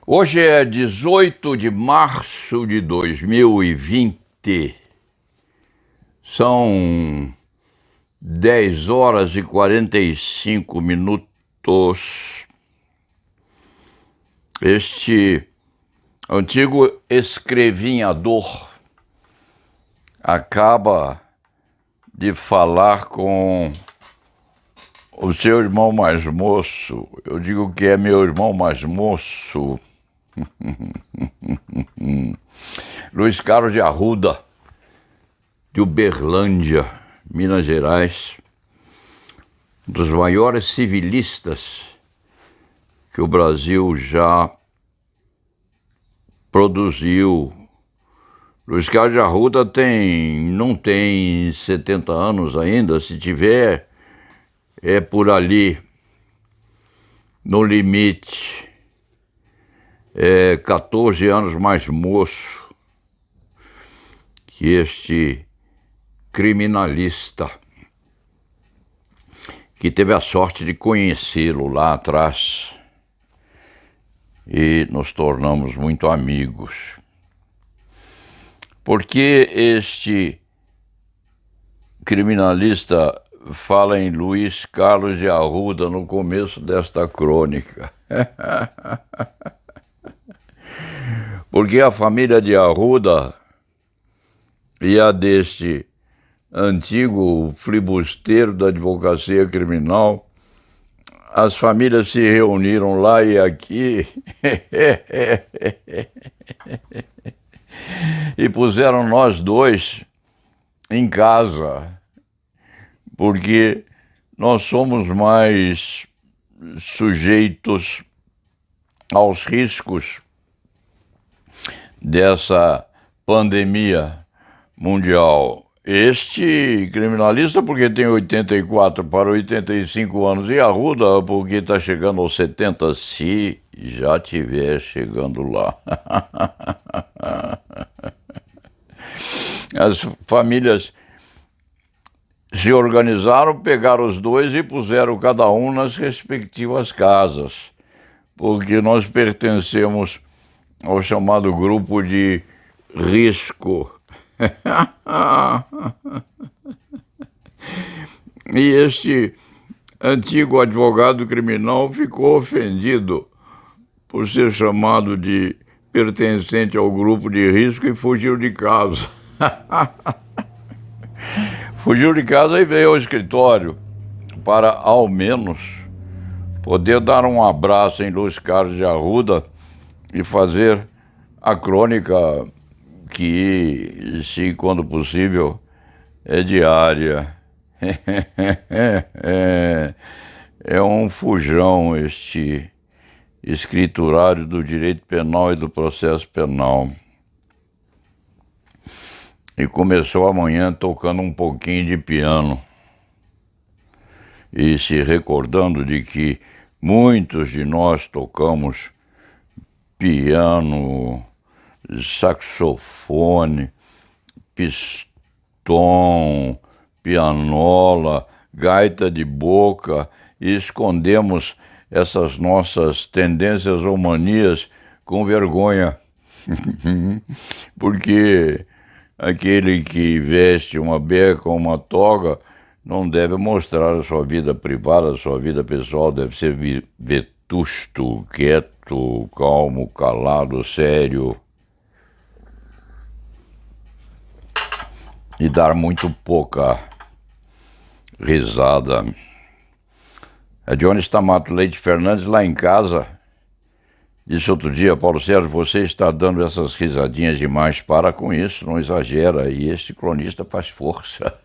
Hoje é 18 de março de 2020. São 10 horas e 45 minutos. Este antigo escrevinhador acaba de falar com o seu irmão mais moço. Eu digo que é meu irmão mais moço. Luiz Carlos de Arruda, de Uberlândia, Minas Gerais, um dos maiores civilistas que o Brasil já produziu. Luiz Carlos de Arruda não tem 70 anos ainda, se tiver, é por ali, no limite. É 14 anos mais moço que este criminalista, que teve a sorte de conhecê-lo lá atrás e nos tornamos muito amigos. Porque este criminalista fala em Luiz Carlos de Arruda no começo desta crônica? Porque a família de Arruda e a deste antigo flibusteiro da advocacia criminal, as famílias se reuniram lá e aqui e puseram nós dois em casa, porque nós somos mais sujeitos aos riscos dessa pandemia mundial. Este criminalista porque tem 84 para 85 anos e Arruda porque está chegando aos 70, se já estiver chegando lá. As famílias se organizaram, pegaram os dois e puseram cada um nas respectivas casas, porque nós pertencemos ao chamado grupo de risco. E este antigo advogado criminal ficou ofendido por ser chamado de pertencente ao grupo de risco e fugiu de casa. Fugiu de casa e veio ao escritório para, ao menos, poder dar um abraço em Luiz Carlos de Arruda e fazer a crônica que, se quando possível, é diária. É um fujão este escriturário do direito penal e do processo penal. E começou amanhã tocando um pouquinho de piano e se recordando de que muitos de nós tocamos piano, saxofone, pistão, pianola, gaita de boca e escondemos essas nossas tendências ou manias com vergonha. Porque aquele que veste uma beca ou uma toga não deve mostrar a sua vida privada, a sua vida pessoal, deve ser vetusto, quieto, calmo, calado, sério. E dar muito pouca risada. A Johnny Stamato Leite Fernandes, lá em casa, disse outro dia: Paulo Sérgio, você está dando essas risadinhas demais, para com isso, não exagera. E este cronista faz força.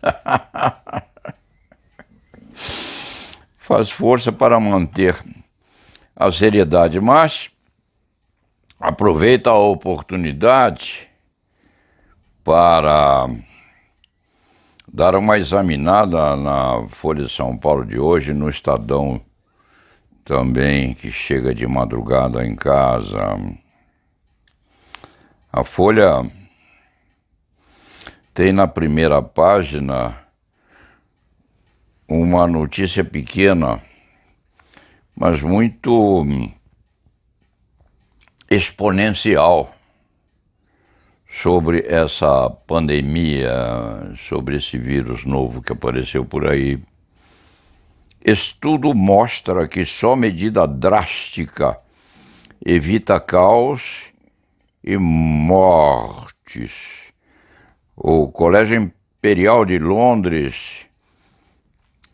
Faz força para manter a seriedade, mas aproveita a oportunidade para dar uma examinada na Folha de São Paulo de hoje, no Estadão também, que chega de madrugada em casa. A Folha tem na primeira página uma notícia pequena, mas muito exponencial sobre essa pandemia, sobre esse vírus novo que apareceu por aí. Estudo mostra que só medida drástica evita caos e mortes. O Colégio Imperial de Londres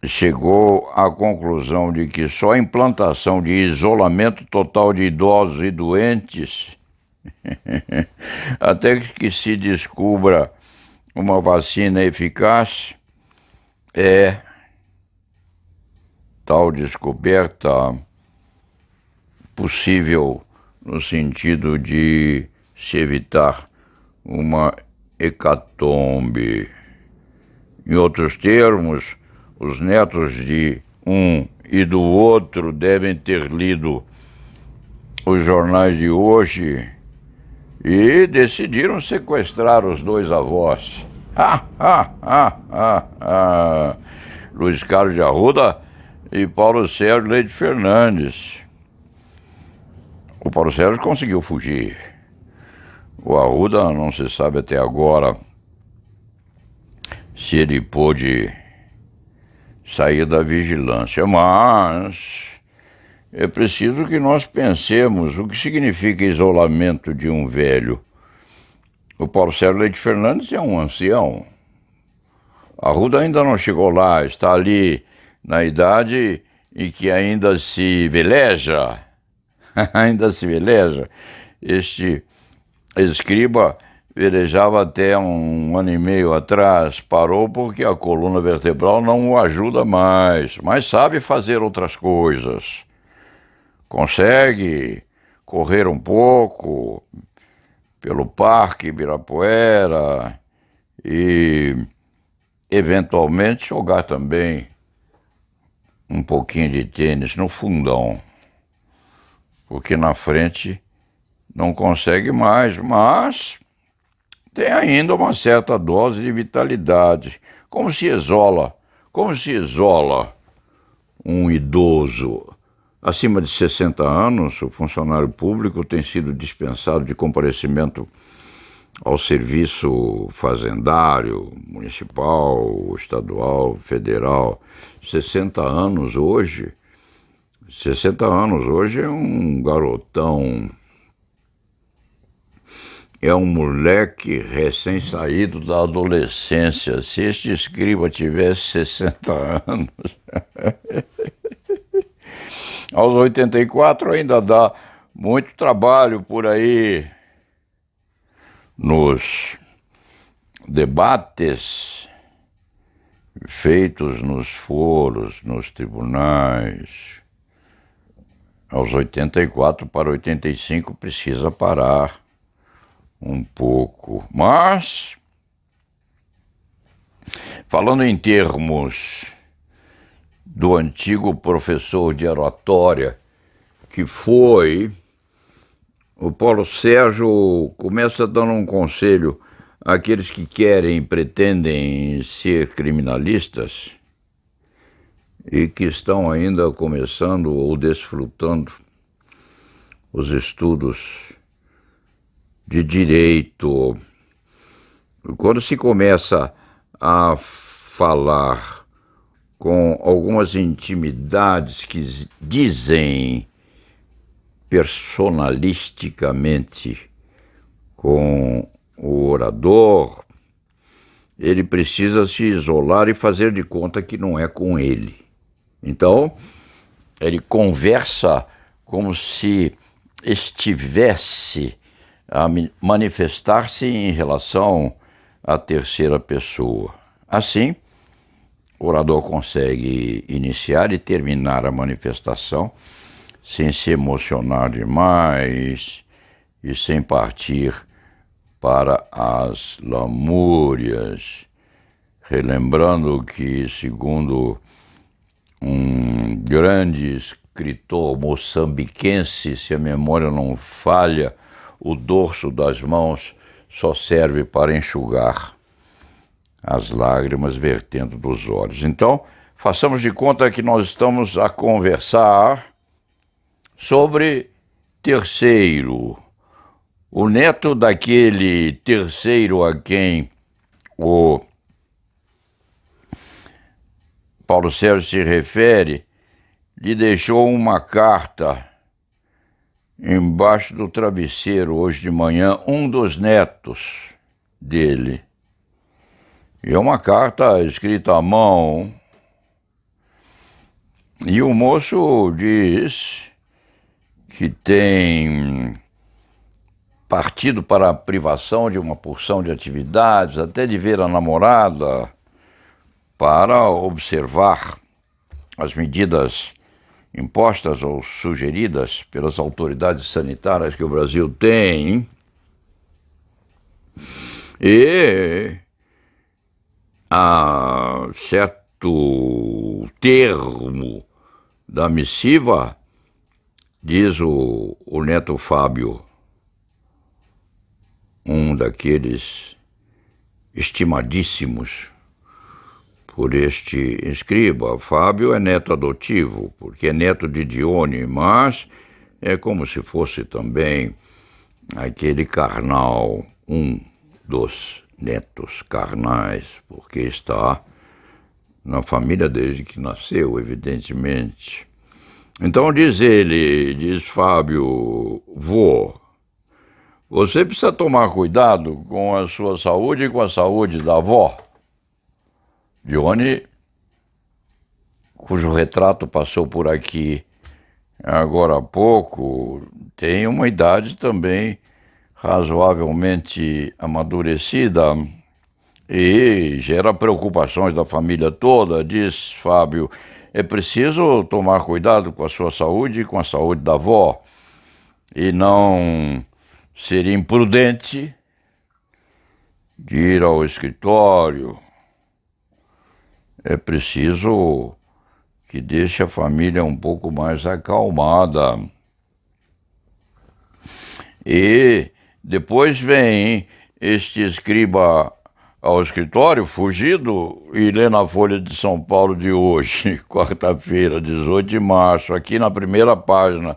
chegou à conclusão de que só a implantação de isolamento total de idosos e doentes, até que se descubra uma vacina eficaz, tal descoberta possível no sentido de se evitar uma hecatombe. Em outros termos, os netos de um e do outro devem ter lido os jornais de hoje e decidiram sequestrar os dois avós. Luiz Carlos de Arruda e Paulo Sérgio Leite Fernandes. O Paulo Sérgio conseguiu fugir. O Arruda não se sabe até agora se ele pôde sair da vigilância, mas é preciso que nós pensemos o que significa isolamento de um velho. O Paulo Sérgio Leite Fernandes é um ancião. Arruda ainda não chegou lá, está ali na idade em que ainda se veleja. Ainda se veleja. Este escriba velejava até um ano e meio atrás, parou porque a coluna vertebral não o ajuda mais, mas sabe fazer outras coisas. Consegue correr um pouco pelo Parque Ibirapuera e, eventualmente, jogar também um pouquinho de tênis no fundão, porque na frente não consegue mais, mas tem ainda uma certa dose de vitalidade. Como se isola um idoso? Acima de 60 anos, o funcionário público tem sido dispensado de comparecimento ao serviço fazendário, municipal, estadual, federal. 60 anos hoje é um garotão, é um moleque recém-saído da adolescência. Se este escriba tivesse 60 anos, aos 84 ainda dá muito trabalho por aí nos debates feitos nos foros, nos tribunais. Aos 84 para 85 precisa parar um pouco. Mas, falando em termos do antigo professor de oratória que foi, o Paulo Sérgio começa dando um conselho àqueles que querem e pretendem ser criminalistas e que estão ainda começando ou desfrutando os estudos de direito. Quando se começa a falar com algumas intimidades que dizem personalisticamente com o orador, ele precisa se isolar e fazer de conta que não é com ele. Então, ele conversa como se estivesse a manifestar-se em relação à terceira pessoa. Assim, o orador consegue iniciar e terminar a manifestação sem se emocionar demais e sem partir para as lamúrias, relembrando que, segundo um grande escritor moçambiquense, se a memória não falha, o dorso das mãos só serve para enxugar as lágrimas vertendo dos olhos. Então, façamos de conta que nós estamos a conversar sobre terceiro, O neto daquele terceiro a quem o Paulo Sérgio se refere, lhe deixou uma carta embaixo do travesseiro hoje de manhã, um dos netos dele. E é uma carta escrita à mão. E o moço diz que tem partido para a privação de uma porção de atividades, até de ver a namorada, para observar as medidas impostas ou sugeridas pelas autoridades sanitárias que o Brasil tem. E há certo termo da missiva, diz o neto Fábio, um daqueles estimadíssimos por este escriba. Fábio é neto adotivo, porque é neto de Dione, mas é como se fosse também aquele carnal, um dos netos carnais, porque está na família desde que nasceu, evidentemente. Então diz ele, diz Fábio, vô, você precisa tomar cuidado com a sua saúde e com a saúde da avó. Dione, cujo retrato passou por aqui agora há pouco, tem uma idade também razoavelmente amadurecida e gera preocupações da família toda, diz Fábio. É preciso tomar cuidado com a sua saúde e com a saúde da avó e não ser imprudente de ir ao escritório. É preciso que deixe a família um pouco mais acalmada. E depois vem este escriba ao escritório, fugido, e lê na Folha de São Paulo de hoje, quarta-feira, 18 de março, aqui na primeira página.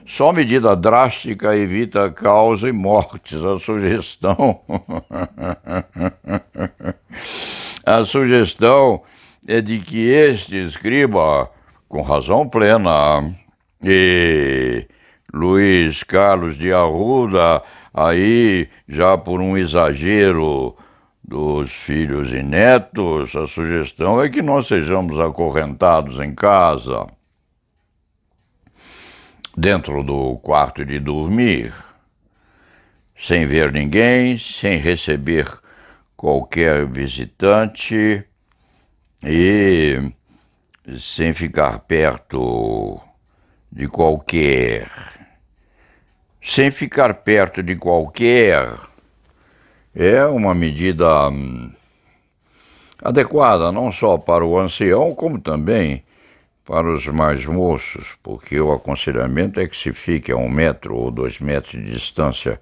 Só medida drástica evita causa e mortes. A sugestão... A sugestão é de que este escriba, com razão plena, e Luiz Carlos de Arruda, aí já por um exagero dos filhos e netos, a sugestão é que nós sejamos acorrentados em casa, dentro do quarto de dormir, sem ver ninguém, sem receber qualquer visitante e sem ficar perto de qualquer. Sem ficar perto de qualquer é uma medida adequada não só para o ancião, como também para os mais moços, porque o aconselhamento é que se fique a 1 metro ou 2 metros de distância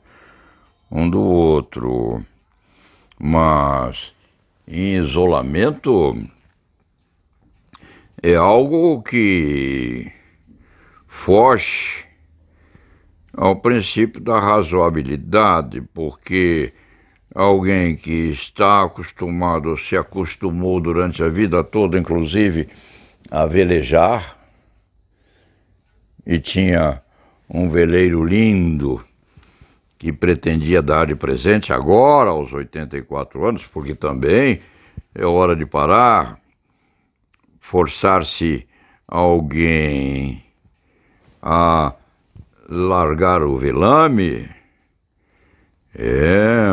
um do outro. Mas em isolamento é algo que foge ao princípio da razoabilidade, porque alguém que está acostumado, se acostumou durante a vida toda, inclusive, a velejar, e tinha um veleiro lindo que pretendia dar de presente agora, aos 84 anos, porque também é hora de parar, forçar-se alguém a largar o velame é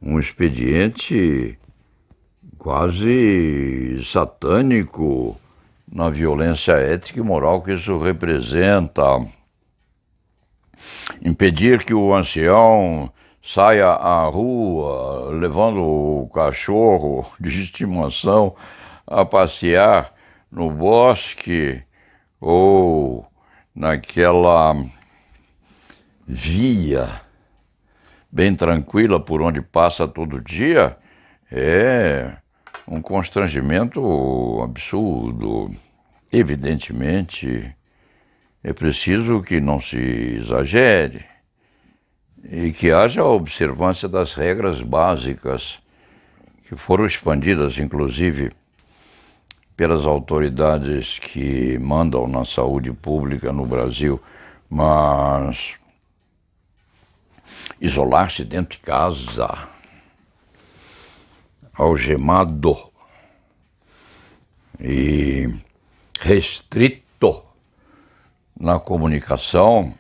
um expediente quase satânico na violência ética e moral que isso representa. Impedir que o ancião saia à rua levando o cachorro de estimação a passear no bosque ou naquela via bem tranquila por onde passa todo dia é um constrangimento absurdo. Evidentemente, é preciso que não se exagere, e que haja a observância das regras básicas que foram expandidas, inclusive, pelas autoridades que mandam na saúde pública no Brasil, mas isolar-se dentro de casa, algemado e restrito na comunicação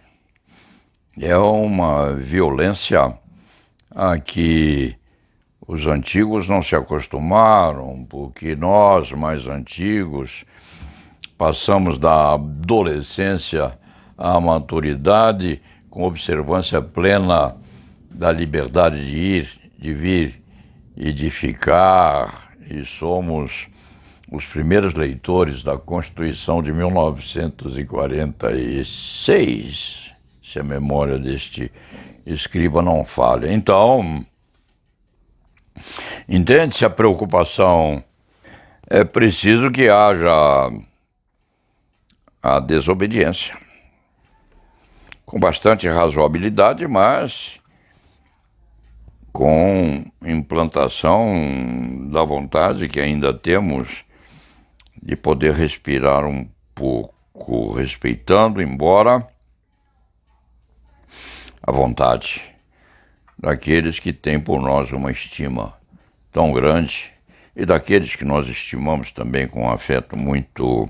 é uma violência a que os antigos não se acostumaram, porque nós, mais antigos, passamos da adolescência à maturidade com observância plena da liberdade de ir, de vir e de ficar, e somos os primeiros leitores da Constituição de 1946, se a memória deste escriba não falha. Então, entende-se a preocupação. É preciso que haja a desobediência, com bastante razoabilidade, mas com implantação da vontade que ainda temos de poder respirar um pouco, respeitando, embora a vontade daqueles que têm por nós uma estima tão grande e daqueles que nós estimamos também com um afeto muito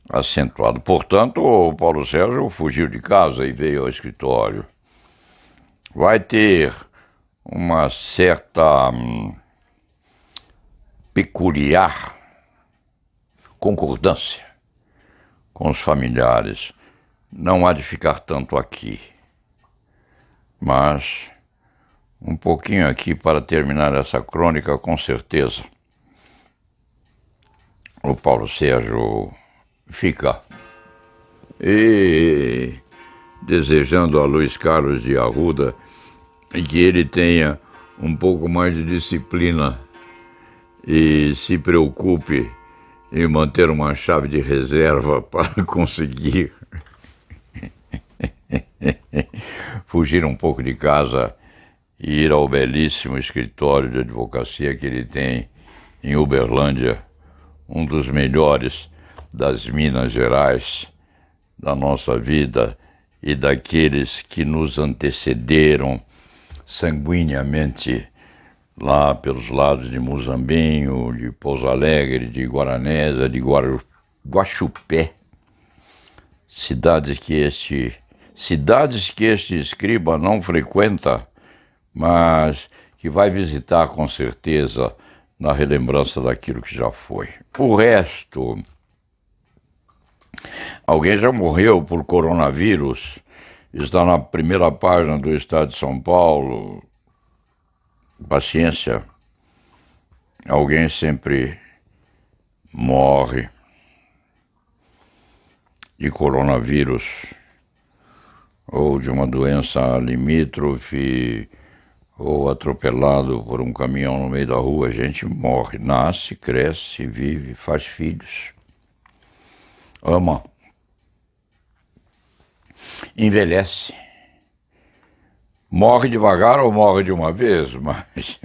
acentuado. Portanto, o Paulo Sérgio fugiu de casa e veio ao escritório. Vai ter uma certa peculiar concordância com os familiares. Não há de ficar tanto aqui, mas um pouquinho aqui para terminar essa crônica, com certeza. O Paulo Sérgio fica. E desejando a Luiz Carlos de Arruda que ele tenha um pouco mais de disciplina e se preocupe em manter uma chave de reserva para conseguir fugir um pouco de casa e ir ao belíssimo escritório de advocacia que ele tem em Uberlândia, um dos melhores das Minas Gerais, da nossa vida e daqueles que nos antecederam sanguineamente lá pelos lados de Muzambinho, de Pouso Alegre, de Guaranésia, de Guaxupé, cidades que este escriba não frequenta, mas que vai visitar com certeza na relembrança daquilo que já foi. O resto, alguém já morreu por coronavírus, está na primeira página do Estado de São Paulo. Paciência, alguém sempre morre de coronavírus ou de uma doença limítrofe ou atropelado por um caminhão no meio da rua. A gente morre, nasce, cresce, vive, faz filhos, ama, envelhece. Morre devagar ou morre de uma vez, mas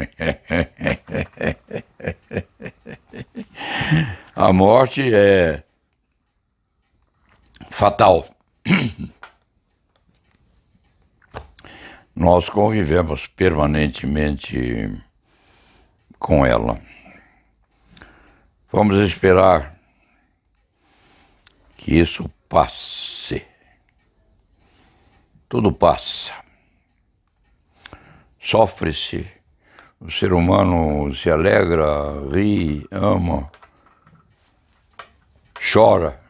a morte é fatal. Nós convivemos permanentemente com ela. Vamos esperar que isso passe. Tudo passa. Sofre-se, o ser humano se alegra, ri, ama, chora,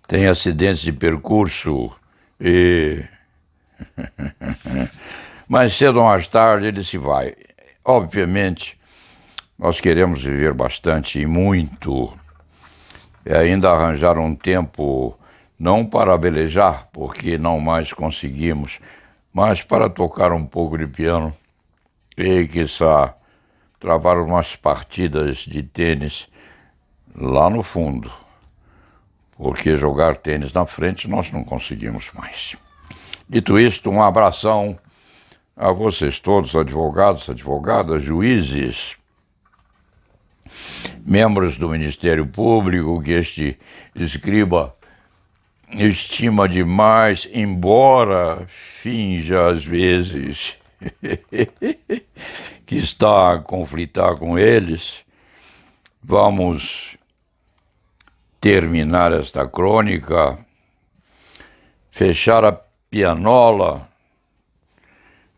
tem acidentes de percurso e mais cedo ou mais tarde ele se vai. Obviamente, nós queremos viver bastante e muito, e ainda arranjar um tempo não para velejar, porque não mais conseguimos, mas para tocar um pouco de piano e, quiçá, travar umas partidas de tênis lá no fundo, porque jogar tênis na frente nós não conseguimos mais. Dito isto, um abração a vocês todos, advogados, advogadas, juízes, membros do Ministério Público, que este escriba estima demais, embora finja às vezes que está a conflitar com eles. Vamos terminar esta crônica, fechar a pianola,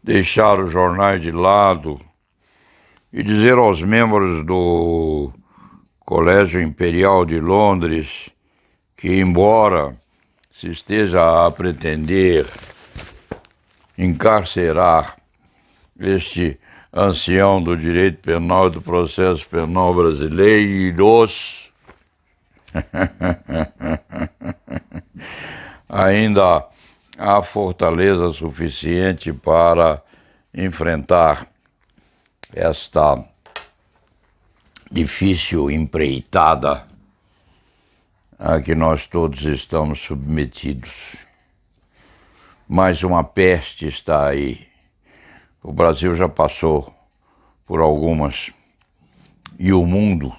deixar os jornais de lado e dizer aos membros do Colégio Imperial de Londres que, embora se esteja a pretender encarcerar este ancião do direito penal e do processo penal brasileiros, ainda há fortaleza suficiente para enfrentar esta difícil empreitada a que nós todos estamos submetidos. Mais uma peste está aí. O Brasil já passou por algumas e o mundo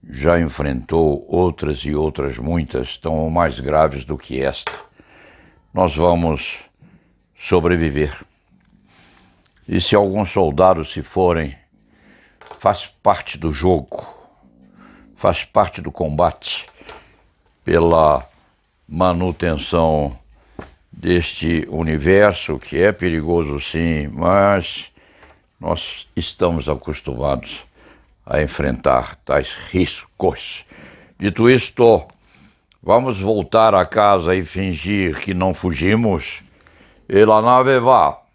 já enfrentou outras e outras, muitas, tão mais graves do que esta. Nós vamos sobreviver. E se alguns soldados se forem, faz parte do jogo, faz parte do combate pela manutenção deste universo, que é perigoso sim, mas nós estamos acostumados a enfrentar tais riscos. Dito isto, vamos voltar a casa e fingir que não fugimos. E la nave va.